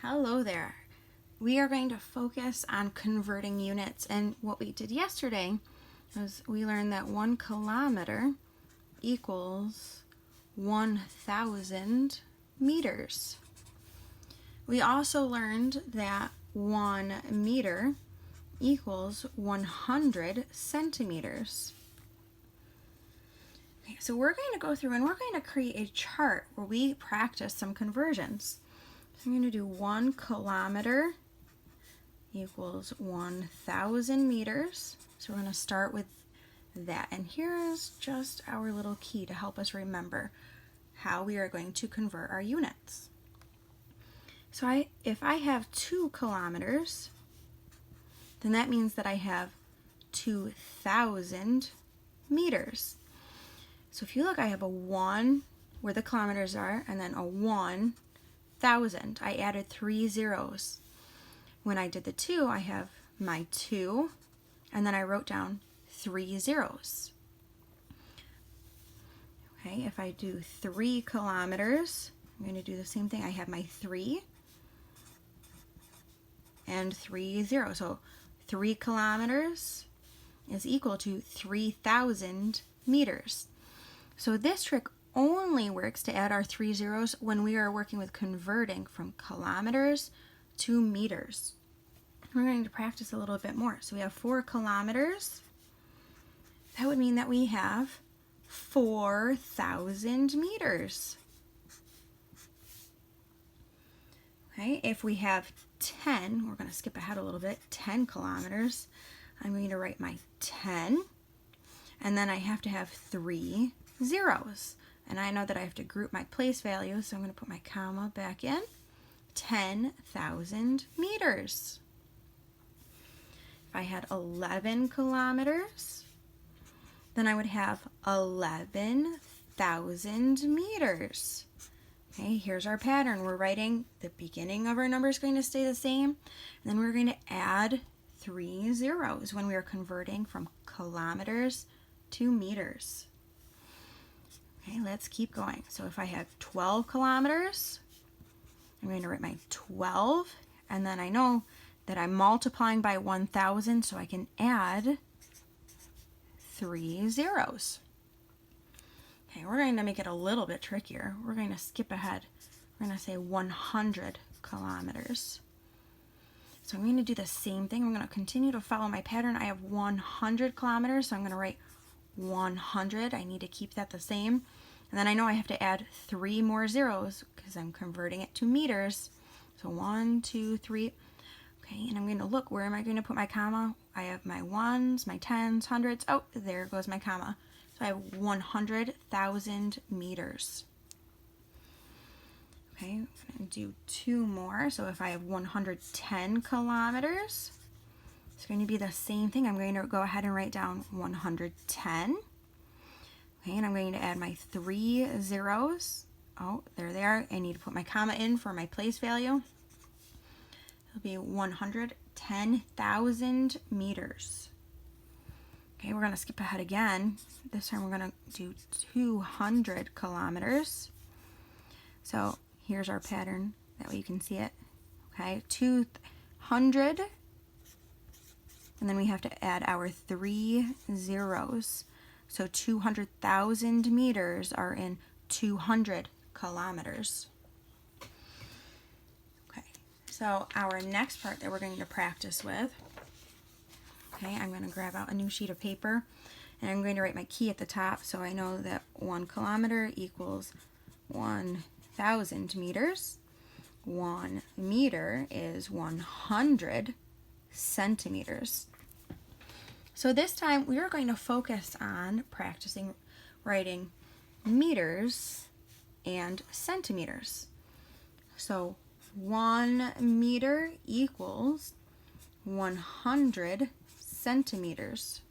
Hello there. We are going to focus on converting units, and what we did yesterday was we learned that 1 kilometer equals 1,000 meters. We also learned that 1 meter equals 100 centimeters. Okay, so we're going to go through and we're going to create a chart where we practice some conversions. So I'm going to do 1 kilometer equals 1,000 meters. So we're going to start with that. And here is just our little key to help us remember how we are going to convert our units. So if I have 2 kilometers, then that means that I have 2,000 meters. So if you look, I have a 1 where the kilometers are, and then a 1,000. I added 3 zeros. When I did the 2, I have my 2, and then I wrote down 3 zeros. Okay, if I do 3 kilometers, I'm going to do the same thing. I have my 3 and 3 zeros. So 3 kilometers is equal to 3,000 meters. So this trick only works to add our 3 zeros when we are working with converting from kilometers to meters. We're going to practice a little bit more. So we have 4 kilometers. That would mean that we have 4,000 meters. Okay, if we have 10, we're going to skip ahead a little bit, 10 kilometers, I'm going to write my 10, and then I have to have 3 zeros. And I know that I have to group my place values, so I'm going to put my comma back in. 10,000 meters. If I had 11 kilometers, then I would have 11,000 meters. Okay, here's our pattern. We're writing the beginning of our number is going to stay the same, and then we're going to add 3 zeros when we are converting from kilometers to meters. Okay, let's keep going. So if I have 12 kilometers, I'm going to write my 12, and then I know that I'm multiplying by 1,000, so I can add 3 zeros. Okay, we're going to make it a little bit trickier. We're going to skip ahead. We're going to say 100 kilometers. So I'm going to do the same thing. I'm going to continue to follow my pattern. I have 100 kilometers, so I'm going to write 100. I need to keep that the same. And then I know I have to add 3 more zeros because I'm converting it to meters. So 1, 2, 3. Okay, and I'm going to look, where am I going to put my comma? I have my 1s, my 10s, 100s. Oh, there goes my comma. So I have 100,000 meters. Okay, I'm going to do 2 more. So if I have 110 kilometers, it's going to be the same thing. I'm going to go ahead and write down 110. Okay, and I'm going to add my 3 zeros. Oh, there they are. I need to put my comma in for my place value. It'll be 110,000 meters. Okay, we're going to skip ahead again. This time we're going to do 200 kilometers. So here's our pattern. That way you can see it. Okay, 200. And then we have to add our 3 zeros. So 200,000 meters are in 200 kilometers. Okay, so our next part that we're going to practice with, okay, I'm going to grab out a new sheet of paper, and I'm going to write my key at the top so I know that 1 kilometer equals 1,000 meters. 1 meter is 100 centimeters. So this time we are going to focus on practicing writing meters and centimeters. So 1 meter equals 100 centimeters.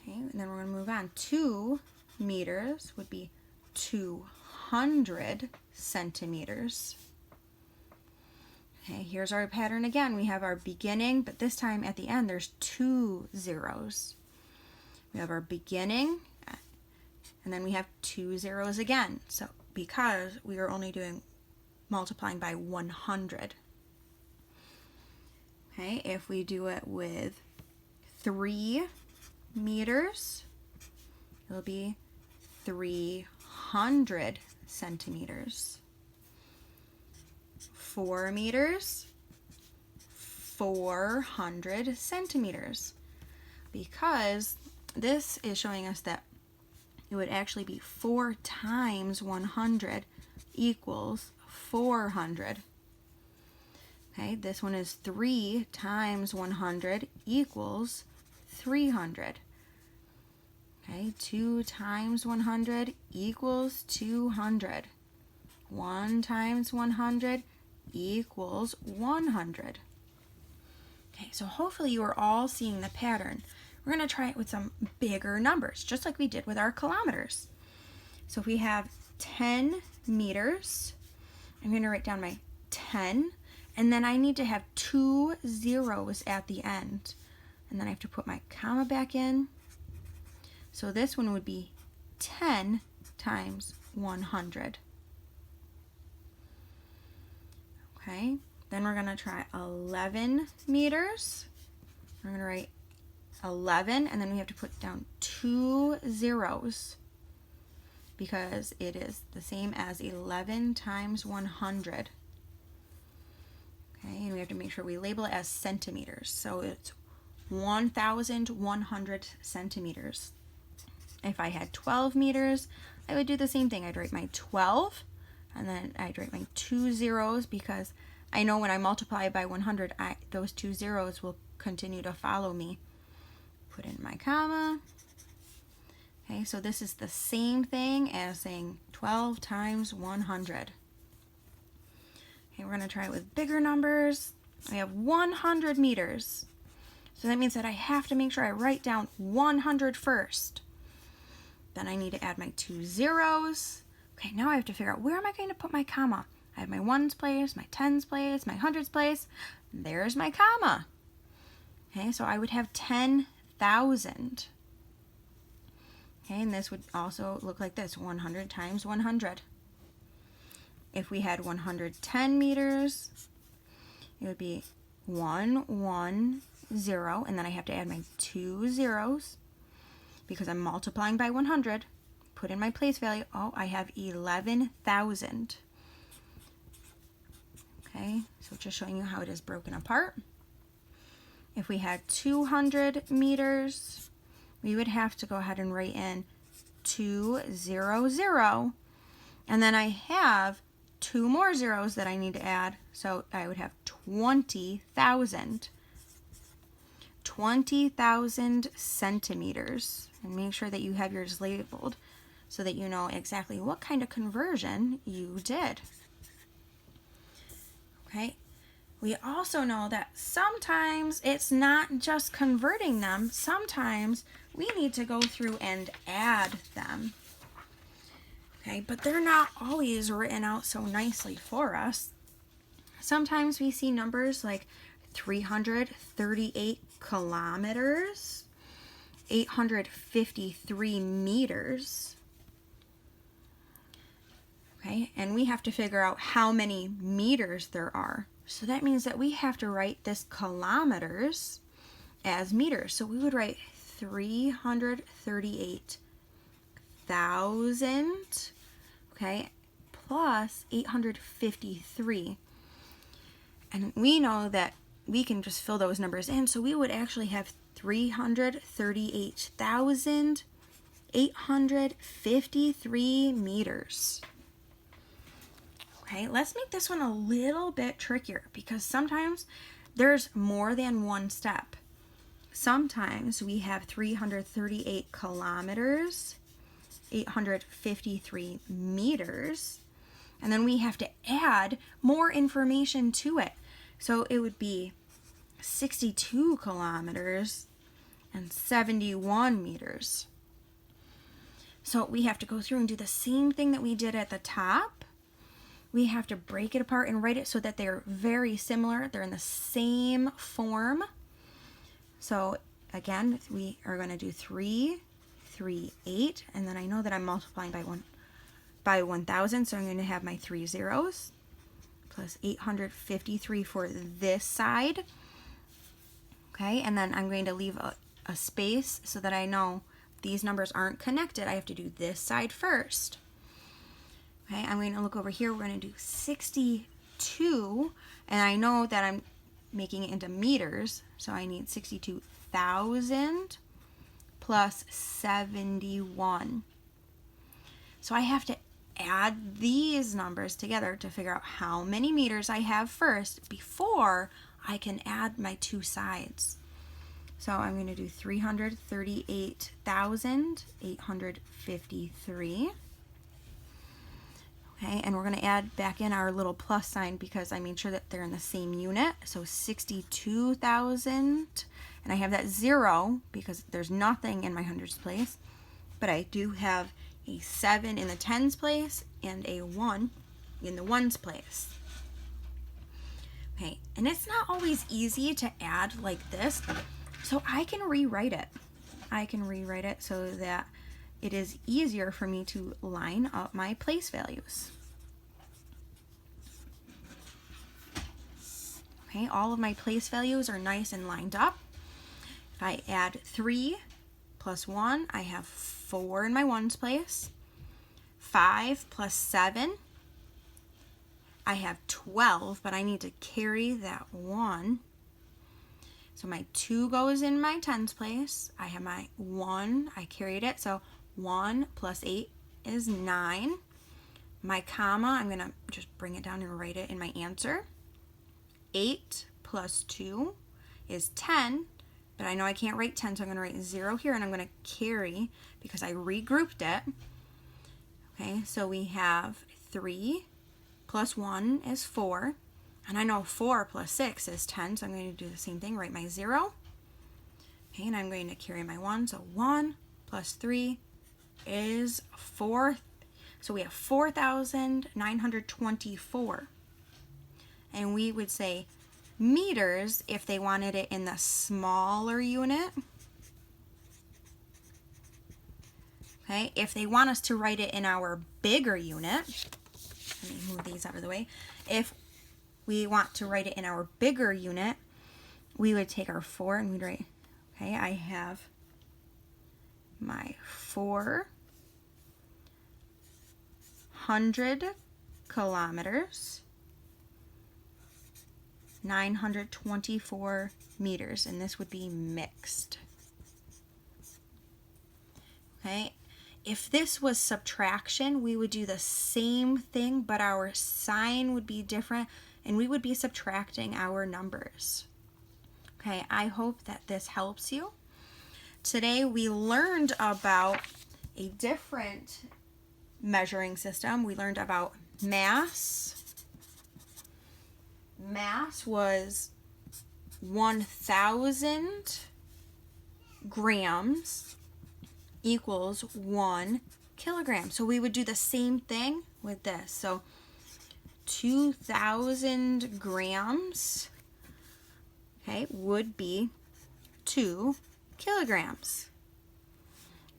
Okay, and then we're going to move on. 2 meters would be 200 centimeters. Okay, here's our pattern again. We have our beginning, but this time at the end there's 2 zeros. We have our beginning, and then we have 2 zeros again. So because we are only doing multiplying by 100. Okay, if we do it with 3 meters, it'll be 300 centimeters. 4 meters, 400 centimeters. Because this is showing us that it would actually be 4 times 100 equals 400. Okay, this one is 3 times 100 equals 300. Okay, 2 times 100 equals 200. 1 times 100 equals 100. Okay, so hopefully you are all seeing the pattern. We're going to try it with some bigger numbers, just like we did with our kilometers. So if we have 10 meters, I'm going to write down my 10, and then I need to have 2 zeros at the end. And then I have to put my comma back in. So this one would be 10 times 100. Okay, then we're going to try 11 meters. We're going to write 11, and then we have to put down 2 zeros because it is the same as 11 times 100. Okay, and we have to make sure we label it as centimeters. So it's 1,100 centimeters. If I had 12 meters, I would do the same thing. I'd write my 12, and then I'd write my 2 zeros because I know when I multiply by 100, those 2 zeros will continue to follow me. Put in my comma. Okay, so this is the same thing as saying 12 times 100. Okay, we're going to try it with bigger numbers. I have 100 meters. So that means that I have to make sure I write down 100 first. Then I need to add my 2 zeros. Okay, now I have to figure out where am I going to put my comma. I have my ones place, my tens place, my hundreds place. There's my comma. Okay, so I would have 10,000. Okay, and this would also look like this, 100 times 100. If we had 110 meters, it would be 110, and then I have to add my 2 zeros because I'm multiplying by 100. Put in my place value. Oh, I have 11,000. Okay, so just showing you how it is broken apart. If we had 200 meters, we would have to go ahead and write in 200, and then I have 2 more zeros that I need to add, so I would have 20,000. 20,000 centimeters. And make sure that you have yours labeled so that you know exactly what kind of conversion you did. Okay. We also know that sometimes it's not just converting them. Sometimes we need to go through and add them. Okay, but they're not always written out so nicely for us. Sometimes we see numbers like 338 kilometers, 853 meters. Okay, and we have to figure out how many meters there are. So that means that we have to write this kilometers as meters. So we would write 338,000, okay, plus 853. And we know that we can just fill those numbers in. So we would actually have 338,853 meters. Okay, let's make this one a little bit trickier because sometimes there's more than one step. Sometimes we have 338 kilometers, 853 meters, and then we have to add more information to it. So it would be 62 kilometers and 71 meters. So we have to go through and do the same thing that we did at the top. We have to break it apart and write it so that they're very similar. They're in the same form. So again, we are going to do 3, 3, 8, and then I know that I'm multiplying by 1,000, so I'm going to have my 3 zeros. plus 853 for this side. Okay, and then I'm going to leave a space so that I know these numbers aren't connected. I have to do this side first. Okay, I'm going to look over here. We're going to do 62, and I know that I'm making it into meters, so I need 62,000 plus 71. So I have to add these numbers together to figure out how many meters I have first before I can add my two sides. So I'm going to do 338,853. Okay, and we're going to add back in our little plus sign because I made sure that they're in the same unit. So 62,000, and I have that 0 because there's nothing in my hundreds place, but I do have a 7 in the tens place and a 1 in the ones place. Okay, and it's not always easy to add like this, so I can rewrite it. I can rewrite it so that it is easier for me to line up my place values. Okay, all of my place values are nice and lined up. If I add 3 plus 1, I have 4 in my ones place. 5 plus 7, I have 12, but I need to carry that 1. So my 2 goes in my tens place. I have my 1, I carried it, so 1 plus 8 is 9. My comma, I'm going to just bring it down and write it in my answer. 8 plus 2 is 10, but I know I can't write 10, so I'm going to write 0 here, and I'm going to carry because I regrouped it. Okay, so we have 3 plus 1 is 4, and I know 4 plus 6 is 10, so I'm going to do the same thing, write my 0. Okay, and I'm going to carry my 1, so 1 plus 3 is 4. So we have 4,924. And we would say meters if they wanted it in the smaller unit. Okay, if they want us to write it in our bigger unit, let me move these out of the way. If we want to write it in our bigger unit, we would take our 4 and we'd write, okay, I have my 400 kilometers, 924 meters, and this would be mixed. Okay, if this was subtraction, we would do the same thing, but our sign would be different, and we would be subtracting our numbers. Okay, I hope that this helps you. Today we learned about a different measuring system. We learned about mass. Mass was 1,000 grams equals 1 kilogram. So we would do the same thing with this. So 2,000 grams, okay, would be 2 kilograms.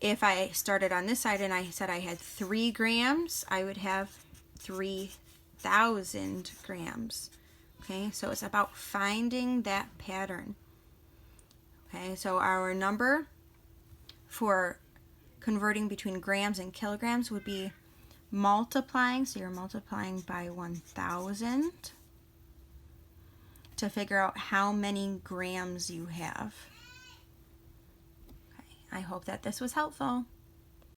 If I started on this side and I said I had 3 grams, I would have 3,000 grams. Okay, so it's about finding that pattern. Okay, so our number for converting between grams and kilograms would be multiplying, so you're multiplying by 1,000 to figure out how many grams you have. Okay, I hope that this was helpful.